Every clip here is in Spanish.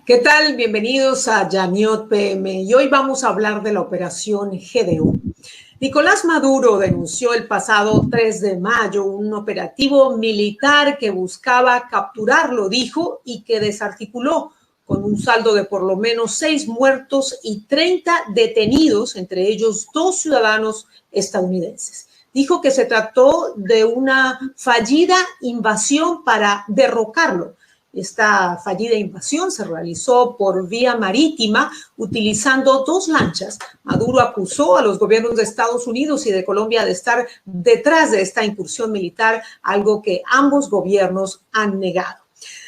¿Qué tal? Bienvenidos a Yaniot PM y hoy vamos a hablar de la operación Gedeón. Nicolás Maduro denunció el pasado 3 de mayo un operativo militar que buscaba capturarlo, dijo, y que desarticuló con un saldo de por lo menos 6 muertos y 30 detenidos, entre ellos 2 ciudadanos estadounidenses. Dijo que se trató de una fallida invasión para derrocarlo. Esta fallida invasión se realizó por vía marítima utilizando 2 lanchas. Maduro acusó a los gobiernos de Estados Unidos y de Colombia de estar detrás de esta incursión militar, algo que ambos gobiernos han negado.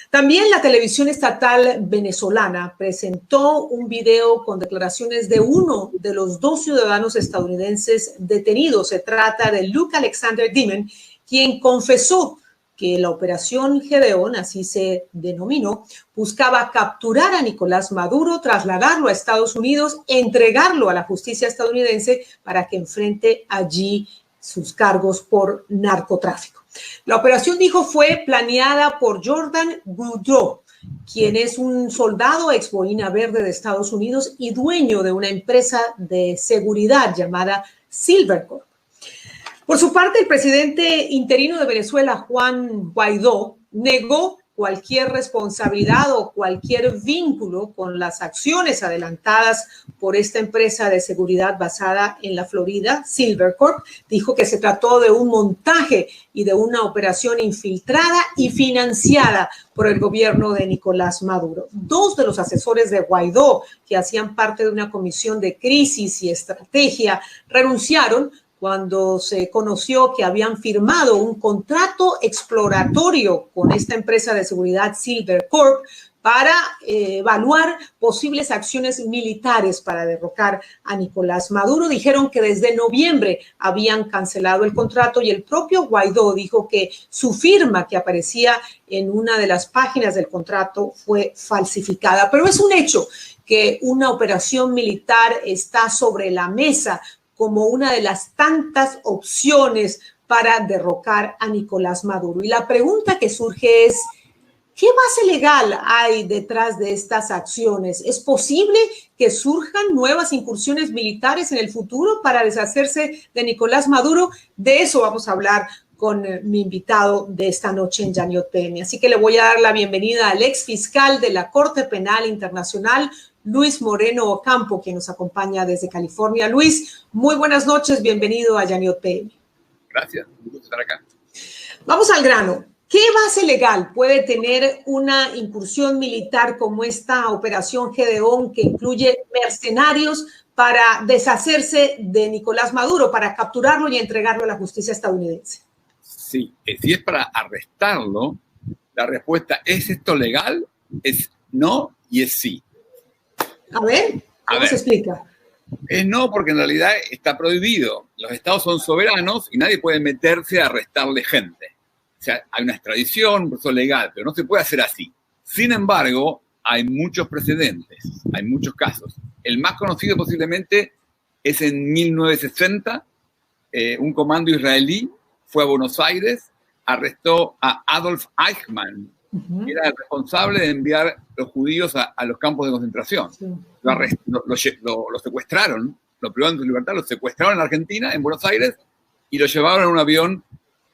También la televisión estatal venezolana presentó un video con declaraciones de uno de los 2 ciudadanos estadounidenses detenidos. Se trata de Luke Alexander Dimon, quien confesó que la operación Gedeón, así se denominó, buscaba capturar a Nicolás Maduro, trasladarlo a Estados Unidos, entregarlo a la justicia estadounidense para que enfrente allí sus cargos por narcotráfico. La operación, dijo, fue planeada por Jordan Goudreau, quien es un soldado ex boina verde de Estados Unidos y dueño de una empresa de seguridad llamada Silvercorp. Por su parte, el presidente interino de Venezuela, Juan Guaidó, negó cualquier responsabilidad o cualquier vínculo con las acciones adelantadas por esta empresa de seguridad basada en la Florida, Silvercorp. Dijo que se trató de un montaje y de una operación infiltrada y financiada por el gobierno de Nicolás Maduro. 2 de los asesores de Guaidó, que hacían parte de una comisión de crisis y estrategia, renunciaron cuando se conoció que habían firmado un contrato exploratorio con esta empresa de seguridad Silvercorp para evaluar posibles acciones militares para derrocar a Nicolás Maduro. Dijeron que desde noviembre habían cancelado el contrato y el propio Guaidó dijo que su firma, que aparecía en una de las páginas del contrato, fue falsificada. Pero es un hecho que una operación militar está sobre la mesa como una de las tantas opciones para derrocar a Nicolás Maduro. Y la pregunta que surge es, ¿qué base legal hay detrás de estas acciones? ¿Es posible que surjan nuevas incursiones militares en el futuro para deshacerse de Nicolás Maduro? De eso vamos a hablar con mi invitado de esta noche en Yaniot PM. Así que le voy a dar la bienvenida al ex fiscal de la Corte Penal Internacional, Luis Moreno Ocampo, quien nos acompaña desde California. Luis, muy buenas noches, bienvenido a Yaniot PM. Gracias, un gusto estar acá. Vamos al grano. ¿Qué base legal puede tener una incursión militar como esta operación Gedeón, que incluye mercenarios para deshacerse de Nicolás Maduro, para capturarlo y entregarlo a la justicia estadounidense? Sí, si es para arrestarlo, la respuesta ¿es esto legal? Es no y es sí. A ver, ¿cómo se explica? Es no, porque en realidad está prohibido. Los estados son soberanos y nadie puede meterse a arrestarle gente. O sea, hay una extradición, un proceso legal, pero no se puede hacer así. Sin embargo, hay muchos precedentes, hay muchos casos. El más conocido posiblemente es en 1960, un comando israelí fue a Buenos Aires, arrestó a Adolf Eichmann, que era el responsable de enviar los judíos a los campos de concentración. Sí. Lo secuestraron, lo privaron de su libertad, lo secuestraron en Argentina, en Buenos Aires, y lo llevaron en un avión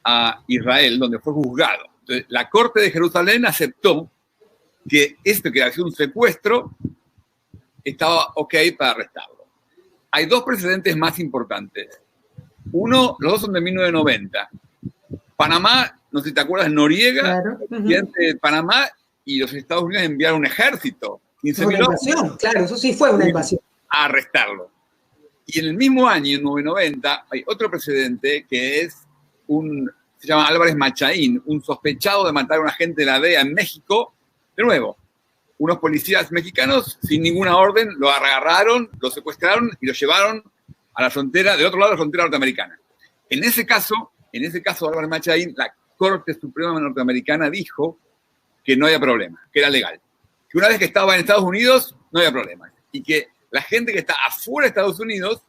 a Israel, donde fue juzgado. Entonces, la Corte de Jerusalén aceptó que esto, que había sido un secuestro, estaba ok para arrestarlo. Hay 2 precedentes más importantes. Uno, los 2 son de 1990. Panamá, no sé si te acuerdas, Noriega, claro, presidente de Panamá, y los Estados Unidos enviaron un ejército, 15.000 hombres. Claro, eso sí fue una invasión. A arrestarlo. Y en el mismo año, en 1990, hay otro precedente que es se llama Álvarez Machaín, un sospechado de matar a un agente de la DEA en México. De nuevo, unos policías mexicanos, sin ninguna orden, lo agarraron, lo secuestraron y lo llevaron a la frontera, del otro lado de la frontera norteamericana. En ese caso, Álvarez Machaín, la Corte Suprema norteamericana dijo que no había problema, que era legal. Que una vez que estaba en Estados Unidos, no había problema. Y que la gente que está afuera de Estados Unidos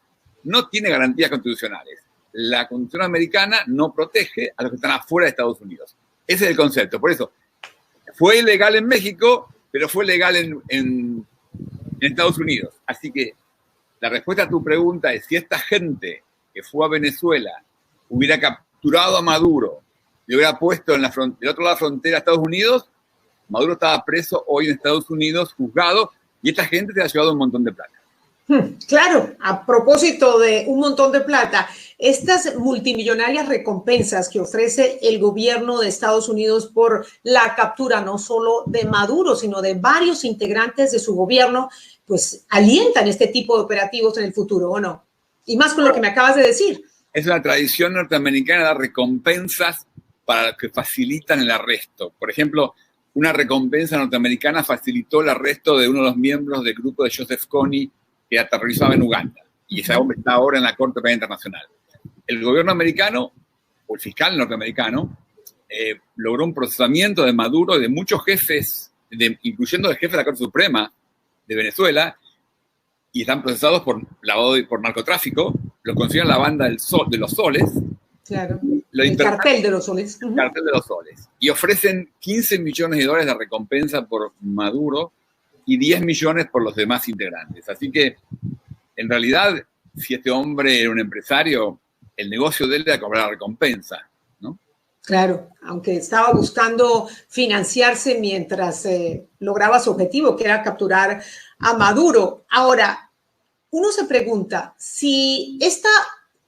no tiene garantías constitucionales. La Constitución americana no protege a los que están afuera de Estados Unidos. Ese es el concepto. Por eso, fue ilegal en México, pero fue legal en Estados Unidos. Así que la respuesta a tu pregunta es, si esta gente que fue a Venezuela hubiera capturado a Maduro, le hubiera puesto del otro lado de la frontera a Estados Unidos, Maduro estaba preso hoy en Estados Unidos, juzgado, y esta gente se ha llevado un montón de plata. Claro, a propósito de un montón de plata, estas multimillonarias recompensas que ofrece el gobierno de Estados Unidos por la captura no solo de Maduro, sino de varios integrantes de su gobierno, pues alientan este tipo de operativos en el futuro, ¿o no? Y más con lo que me acabas de decir. Es una tradición norteamericana dar recompensas para los que facilitan el arresto. Por ejemplo, una recompensa norteamericana facilitó el arresto de uno de los miembros del grupo de Joseph Kony, que aterrorizaba en Uganda, y ese hombre está ahora en la Corte Penal Internacional. El gobierno americano, o el fiscal norteamericano, logró un procesamiento de Maduro y de muchos jefes, incluyendo el jefe de la Corte Suprema de Venezuela, y están procesados por lavado y por narcotráfico. Lo consideran la banda de los soles. Claro, el cartel de los soles. El cartel de los soles. Y ofrecen $15 millones de recompensa por Maduro, y 10 millones por los demás integrantes. Así que, en realidad, si este hombre era un empresario, el negocio de él era cobrar recompensa, ¿no? Claro, aunque estaba buscando financiarse mientras lograba su objetivo, que era capturar a Maduro. Ahora, uno se pregunta, si esta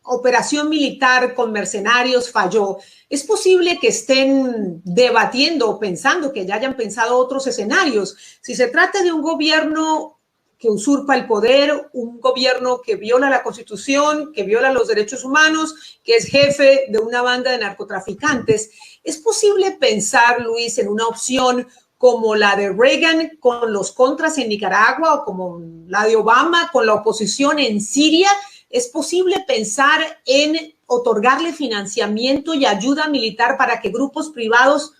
operación militar con mercenarios falló, ¿es posible que estén debatiendo o pensando, que ya hayan pensado otros escenarios? Si se trata de un gobierno que usurpa el poder, un gobierno que viola la Constitución, que viola los derechos humanos, que es jefe de una banda de narcotraficantes, ¿es posible pensar, Luis, en una opción como la de Reagan con los contras en Nicaragua o como la de Obama con la oposición en Siria? ¿Es posible pensar en otorgarle financiamiento y ayuda militar para que grupos privados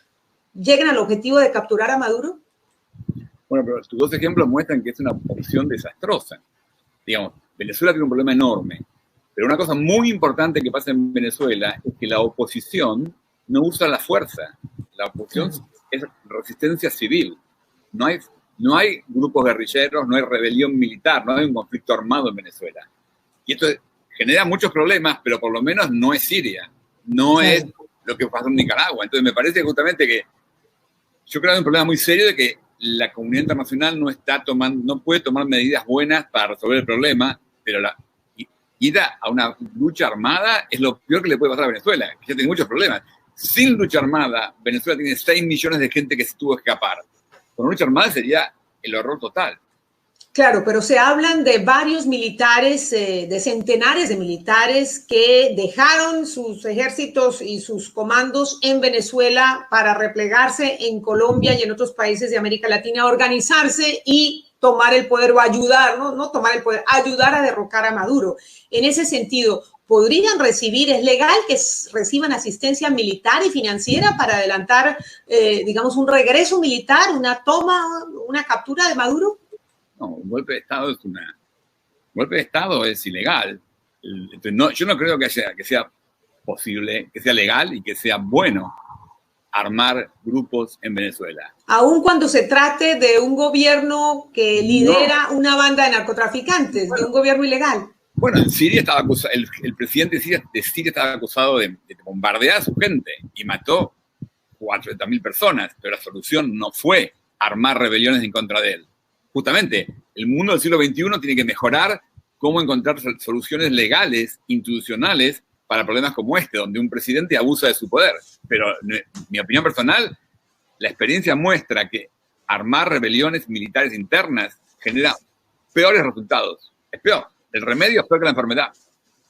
lleguen al objetivo de capturar a Maduro? Bueno, pero tus dos ejemplos muestran que es una opción desastrosa. Digamos, Venezuela tiene un problema enorme, pero una cosa muy importante que pasa en Venezuela es que la oposición no usa la fuerza. La oposición es resistencia civil. No hay grupos guerrilleros, no hay rebelión militar, no hay un conflicto armado en Venezuela. Y esto genera muchos problemas, pero por lo menos no es Siria, no es lo que pasó en Nicaragua. Entonces me parece justamente que yo creo que hay un problema muy serio de que la comunidad internacional no puede tomar medidas buenas para resolver el problema, pero ir a una lucha armada es lo peor que le puede pasar a Venezuela, que ya tiene muchos problemas. Sin lucha armada, Venezuela tiene 6 millones de gente que se tuvo que escapar. Con lucha armada sería el horror total. Claro, pero se hablan de varios militares, de centenares de militares que dejaron sus ejércitos y sus comandos en Venezuela para replegarse en Colombia y en otros países de América Latina, organizarse y tomar el poder o ayudar, no tomar el poder, ayudar a derrocar a Maduro. En ese sentido, ¿podrían recibir, es legal que reciban asistencia militar y financiera para adelantar, digamos, un regreso militar, una toma, una captura de Maduro? No, un golpe de Estado es ilegal. Entonces, yo no creo que sea posible, que sea legal y que sea bueno armar grupos en Venezuela. Aun cuando se trate de un gobierno que lidera una banda de narcotraficantes, de un gobierno ilegal. Bueno, en Siria estaba acusado, el presidente de Siria estaba acusado de bombardear a su gente y mató 400.000 personas, pero la solución no fue armar rebeliones en contra de él. Justamente, el mundo del siglo XXI tiene que mejorar cómo encontrar soluciones legales, institucionales, para problemas como este, donde un presidente abusa de su poder. Pero, mi opinión personal, la experiencia muestra que armar rebeliones militares internas genera peores resultados. Es peor. El remedio es peor que la enfermedad.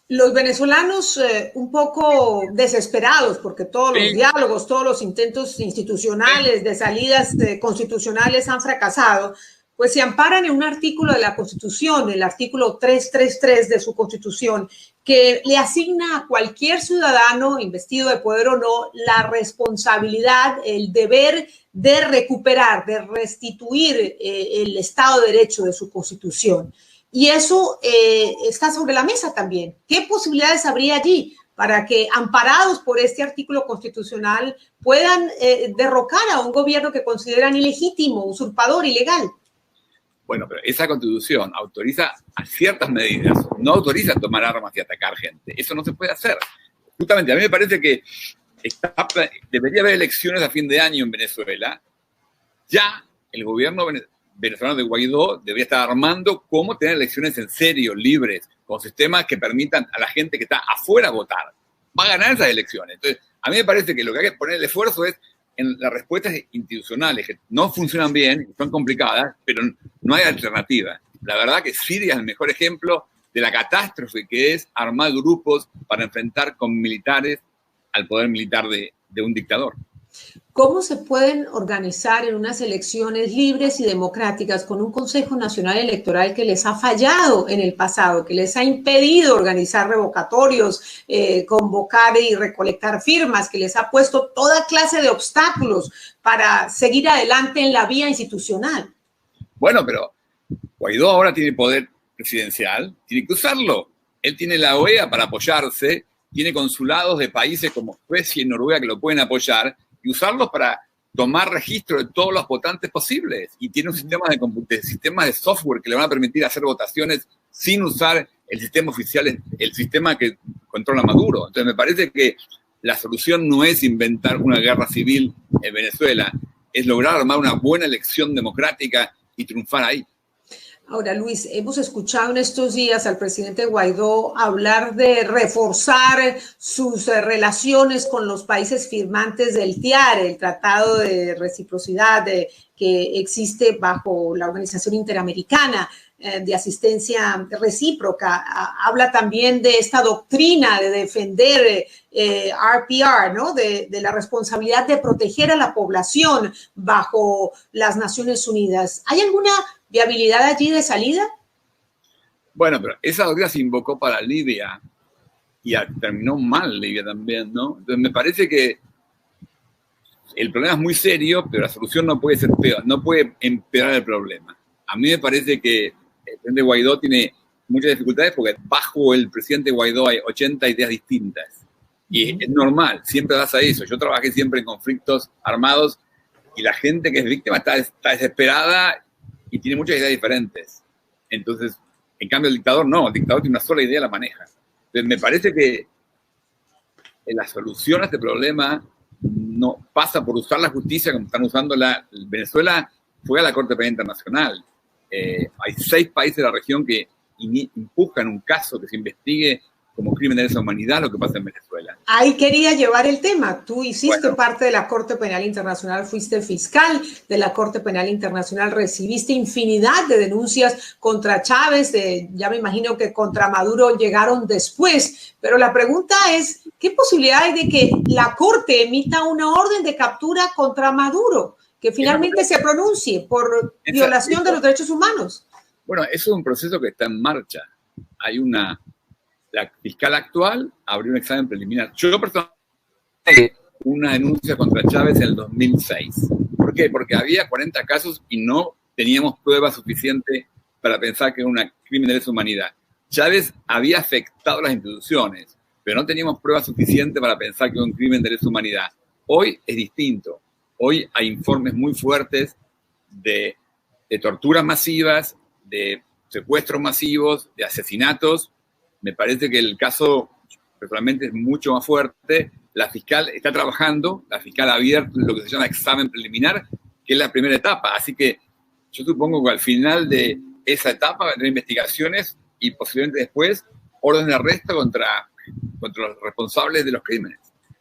Los venezolanos un poco desesperados porque todos los diálogos, todos los intentos institucionales de salidas constitucionales han fracasado, pues se amparan en un artículo de la Constitución, el artículo 333 de su Constitución, que le asigna a cualquier ciudadano, investido de poder o no, la responsabilidad, el deber de recuperar, de restituir el Estado de Derecho de su Constitución. Y eso está sobre la mesa también. ¿Qué posibilidades habría allí para que, amparados por este artículo constitucional, puedan derrocar a un gobierno que consideran ilegítimo, usurpador, ilegal. Bueno, pero esa constitución autoriza a ciertas medidas, no autoriza a tomar armas y atacar gente. Eso no se puede hacer. Justamente, a mí me parece que debería haber elecciones a fin de año en Venezuela. Ya el gobierno venezolano de Guaidó debería estar armando cómo tener elecciones en serio, libres, con sistemas que permitan a la gente que está afuera votar. Va a ganar esas elecciones. Entonces, a mí me parece que lo que hay que poner el esfuerzo es en las respuestas institucionales, que no funcionan bien, son complicadas, pero no hay alternativa. La verdad que Siria es el mejor ejemplo de la catástrofe que es armar grupos para enfrentar con militares al poder militar de un dictador. ¿Cómo se pueden organizar en unas elecciones libres y democráticas con un Consejo Nacional Electoral que les ha fallado en el pasado, que les ha impedido organizar revocatorios, convocar y recolectar firmas, que les ha puesto toda clase de obstáculos para seguir adelante en la vía institucional? Bueno, pero Guaidó ahora tiene poder presidencial, tiene que usarlo. Él tiene la OEA para apoyarse, tiene consulados de países como Suecia y Noruega que lo pueden apoyar, y usarlos para tomar registro de todos los votantes posibles. Y tiene un sistema sistemas de software que le van a permitir hacer votaciones sin usar el sistema oficial, el sistema que controla Maduro. Entonces me parece que la solución no es inventar una guerra civil en Venezuela, es lograr armar una buena elección democrática y triunfar ahí. Ahora, Luis, hemos escuchado en estos días al presidente Guaidó hablar de reforzar sus relaciones con los países firmantes del TIAR, el Tratado de Reciprocidad que existe bajo la Organización Interamericana de Asistencia Recíproca. Habla también de esta doctrina de defender RPR, ¿no? De la responsabilidad de proteger a la población bajo las Naciones Unidas. ¿Hay alguna viabilidad allí de salida? Bueno, pero esa doctrina se invocó para Libia y terminó mal Libia también, ¿no? Entonces me parece que el problema es muy serio, pero la solución no puede ser peor, no puede empeorar el problema. A mí me parece que el presidente Guaidó tiene muchas dificultades porque bajo el presidente Guaidó hay 80 ideas distintas. Y es normal, siempre pasa eso. Yo trabajé siempre en conflictos armados y la gente que es víctima está desesperada y tiene muchas ideas diferentes. Entonces, en cambio, el dictador no, el dictador tiene una sola idea y la maneja. Entonces, me parece que la solución a este problema no pasa por usar la justicia como están usando Venezuela fue a la Corte Penal Internacional. Hay 6 países de la región que empujan un caso que se investigue como crimen de lesa humanidad lo que pasa en Venezuela. Ahí quería llevar el tema. Tú hiciste parte de la Corte Penal Internacional, fuiste fiscal de la Corte Penal Internacional, recibiste infinidad de denuncias contra Chávez, ya me imagino que contra Maduro llegaron después, pero la pregunta es, ¿qué posibilidad hay de que la Corte emita una orden de captura contra Maduro, que finalmente se pronuncie por violación de los derechos humanos? Bueno, eso es un proceso que está en marcha. La fiscal actual abrió un examen preliminar. Yo personalmente una denuncia contra Chávez en el 2006. ¿Por qué? Porque había 40 casos y no teníamos pruebas suficientes para pensar que era un crimen de lesa humanidad. Chávez había afectado a las instituciones, pero no teníamos pruebas suficientes para pensar que era un crimen de lesa humanidad. Hoy es distinto. Hoy hay informes muy fuertes de torturas masivas, de secuestros masivos, de asesinatos. Me parece que el caso personalmente es mucho más fuerte. La fiscal está trabajando, la fiscal ha abierto lo que se llama examen preliminar, que es la primera etapa. Así que yo supongo que al final de esa etapa va a tener investigaciones y posiblemente después orden de arresto contra los responsables de los crímenes.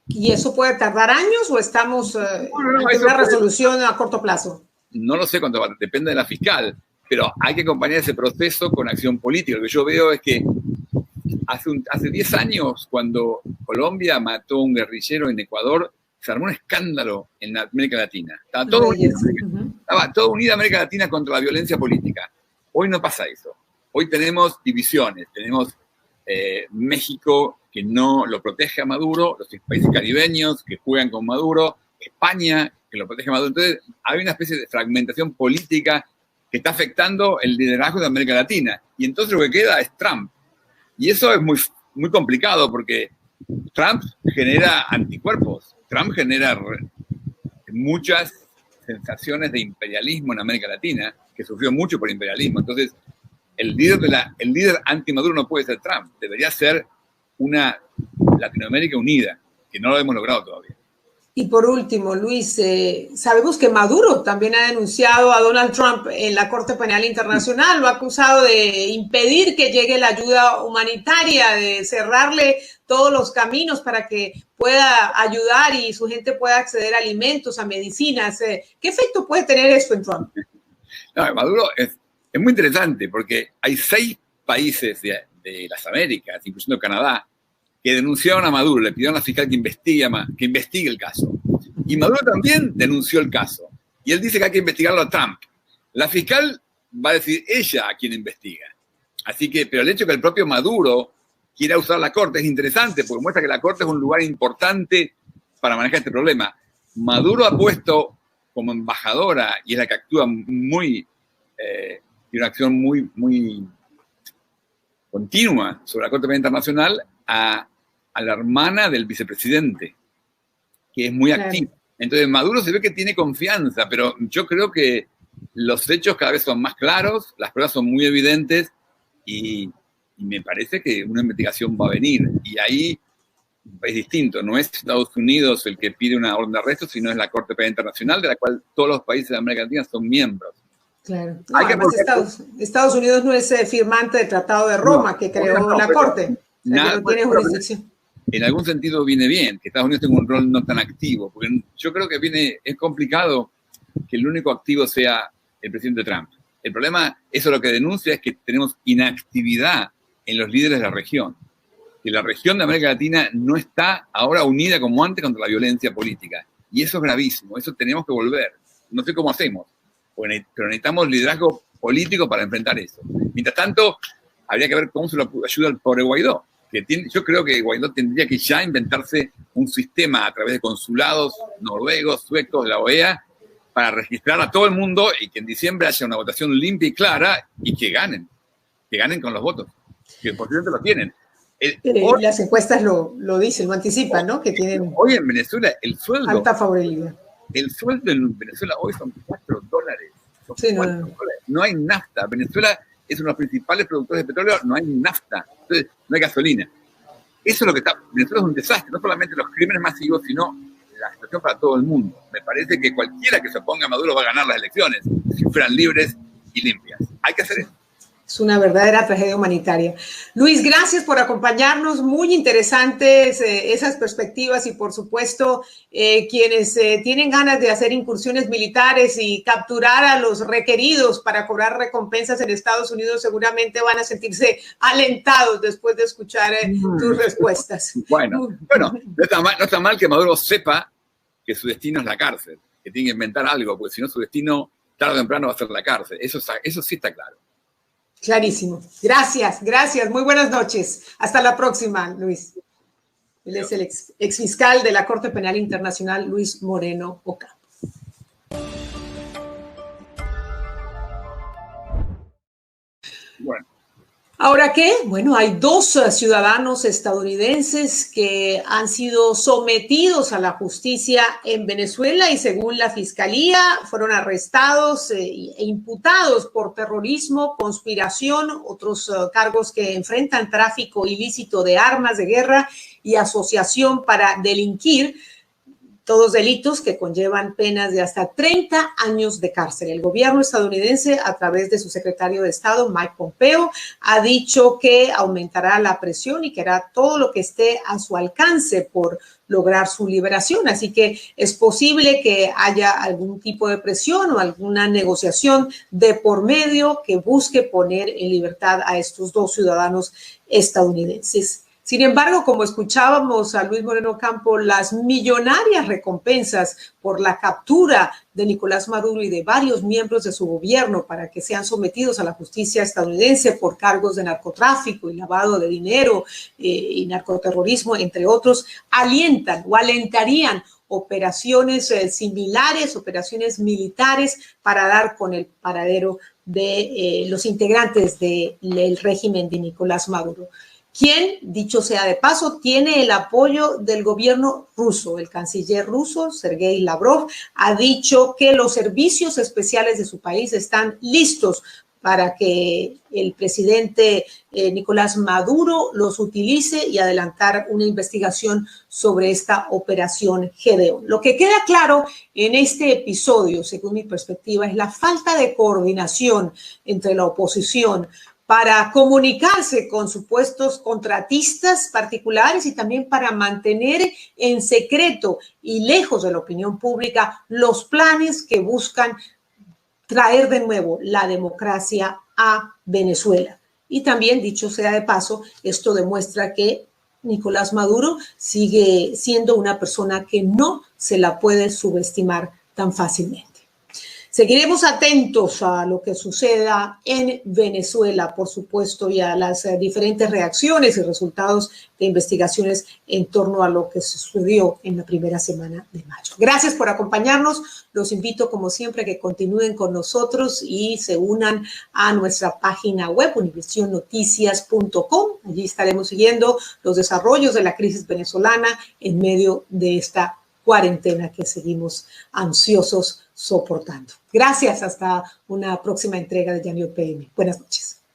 ¿Y eso puede tardar años o estamos en una resolución a corto plazo? No lo sé cuánto va, depende de la fiscal, pero hay que acompañar ese proceso con acción política. Lo que yo veo es que hace 10 años, cuando Colombia mató a un guerrillero en Ecuador, se armó un escándalo en América Latina. Estaba todo unida América Latina contra la violencia política. Hoy no pasa eso. Hoy tenemos divisiones. Tenemos México, que no lo protege a Maduro, los países caribeños que juegan con Maduro, España, que lo protege a Maduro. Entonces, hay una especie de fragmentación política que está afectando el liderazgo de América Latina. Y entonces lo que queda es Trump. Y eso es muy, muy complicado porque Trump genera anticuerpos, Trump genera muchas sensaciones de imperialismo en América Latina, que sufrió mucho por imperialismo. Entonces, el líder anti-Maduro no puede ser Trump, debería ser una Latinoamérica unida, que no lo hemos logrado todavía. Y por último, Luis, sabemos que Maduro también ha denunciado a Donald Trump en la Corte Penal Internacional, lo ha acusado de impedir que llegue la ayuda humanitaria, de cerrarle todos los caminos para que pueda ayudar y su gente pueda acceder a alimentos, a medicinas. ¿Qué efecto puede tener esto en Trump? No, Maduro es muy interesante porque hay 6 países de las Américas, incluyendo Canadá, que denunciaron a Maduro, le pidieron a la fiscal que investigue el caso. Y Maduro también denunció el caso. Y él dice que hay que investigarlo a Trump. La fiscal va a decir ella a quien investiga. Así que, pero el hecho de que el propio Maduro quiera usar la Corte es interesante, porque muestra que la Corte es un lugar importante para manejar este problema. Maduro ha puesto como embajadora, y es la que actúa tiene una acción muy continua sobre la Corte Penal Internacional, a la hermana del vicepresidente, que es muy activa. Entonces Maduro se ve que tiene confianza, pero yo creo que los hechos cada vez son más claros, las pruebas son muy evidentes y me parece que una investigación va a venir. Y ahí es distinto, no es Estados Unidos el que pide una orden de arresto, sino es la Corte Penal Internacional, de la cual todos los países de América Latina son miembros. Claro. No, además Estados Unidos no es firmante del Tratado de Roma, que creó la Corte. No tiene jurisdicción. En algún sentido viene bien que Estados Unidos tenga un rol no tan activo, porque yo creo que es complicado que el único activo sea el presidente Trump. El problema, eso lo que denuncia es que tenemos inactividad en los líderes de la región, que la región de América Latina no está ahora unida como antes contra la violencia política. Y eso es gravísimo, eso tenemos que volver. No sé cómo hacemos, pero necesitamos liderazgo político para enfrentar eso. Mientras tanto, habría que ver cómo se lo ayuda al pobre Guaidó. Yo creo que Guaidó tendría que ya inventarse un sistema a través de consulados noruegos, suecos, de la OEA, para registrar a todo el mundo y que en diciembre haya una votación limpia y clara y que ganen con los votos, que por cierto lo tienen. Hoy, las encuestas lo dicen, lo anticipan, ¿no? Que tienen hoy en Venezuela el sueldo... alta favorabilidad. El sueldo en Venezuela hoy son $4. Sí, $4. No hay nafta. Venezuela es uno de los principales productores de petróleo, no hay nafta, entonces no hay gasolina. Eso es lo que está. Venezuela es un desastre, no solamente los crímenes masivos, sino la situación para todo el mundo. Me parece que cualquiera que se oponga a Maduro va a ganar las elecciones, si fueran libres y limpias. Hay que hacer eso. Es una verdadera tragedia humanitaria. Luis, gracias por acompañarnos. Muy interesantes esas perspectivas y, por supuesto, quienes tienen ganas de hacer incursiones militares y capturar a los requeridos para cobrar recompensas en Estados Unidos seguramente van a sentirse alentados después de escuchar tus respuestas. Bueno, no está mal que Maduro sepa que su destino es la cárcel, que tiene que inventar algo, porque si no su destino tarde o temprano va a ser la cárcel. Eso sí está claro. Clarísimo. Gracias. Muy buenas noches. Hasta la próxima, Luis. Él es el exfiscal de la Corte Penal Internacional, Luis Moreno Ocampo. Bueno. ¿Ahora qué? Bueno, hay 2 ciudadanos estadounidenses que han sido sometidos a la justicia en Venezuela y según la fiscalía fueron arrestados e imputados por terrorismo, conspiración, otros cargos que enfrentan tráfico ilícito de armas de guerra y asociación para delinquir. Todos delitos que conllevan penas de hasta 30 años de cárcel. El gobierno estadounidense, a través de su secretario de Estado, Mike Pompeo, ha dicho que aumentará la presión y que hará todo lo que esté a su alcance por lograr su liberación. Así que es posible que haya algún tipo de presión o alguna negociación de por medio que busque poner en libertad a estos 2 ciudadanos estadounidenses. Sin embargo, como escuchábamos a Luis Moreno Ocampo, las millonarias recompensas por la captura de Nicolás Maduro y de varios miembros de su gobierno para que sean sometidos a la justicia estadounidense por cargos de narcotráfico y lavado de dinero y narcoterrorismo, entre otros, alientan o alentarían operaciones similares, operaciones militares para dar con el paradero de los integrantes del régimen de Nicolás Maduro. quien, dicho sea de paso, tiene el apoyo del gobierno ruso. El canciller ruso, Sergei Lavrov, ha dicho que los servicios especiales de su país están listos para que el presidente Nicolás Maduro los utilice y adelantar una investigación sobre esta operación Gedeón. Lo que queda claro en este episodio, según mi perspectiva, es la falta de coordinación entre la oposición para comunicarse con supuestos contratistas particulares y también para mantener en secreto y lejos de la opinión pública los planes que buscan traer de nuevo la democracia a Venezuela. Y también, dicho sea de paso, esto demuestra que Nicolás Maduro sigue siendo una persona que no se la puede subestimar tan fácilmente. Seguiremos atentos a lo que suceda en Venezuela, por supuesto, y a las diferentes reacciones y resultados de investigaciones en torno a lo que sucedió en la primera semana de mayo. Gracias por acompañarnos. Los invito, como siempre, a que continúen con nosotros y se unan a nuestra página web, univisionnoticias.com. Allí estaremos siguiendo los desarrollos de la crisis venezolana en medio de esta cuarentena que seguimos ansiosos soportando. Gracias, hasta una próxima entrega de Yanio PM. Buenas noches.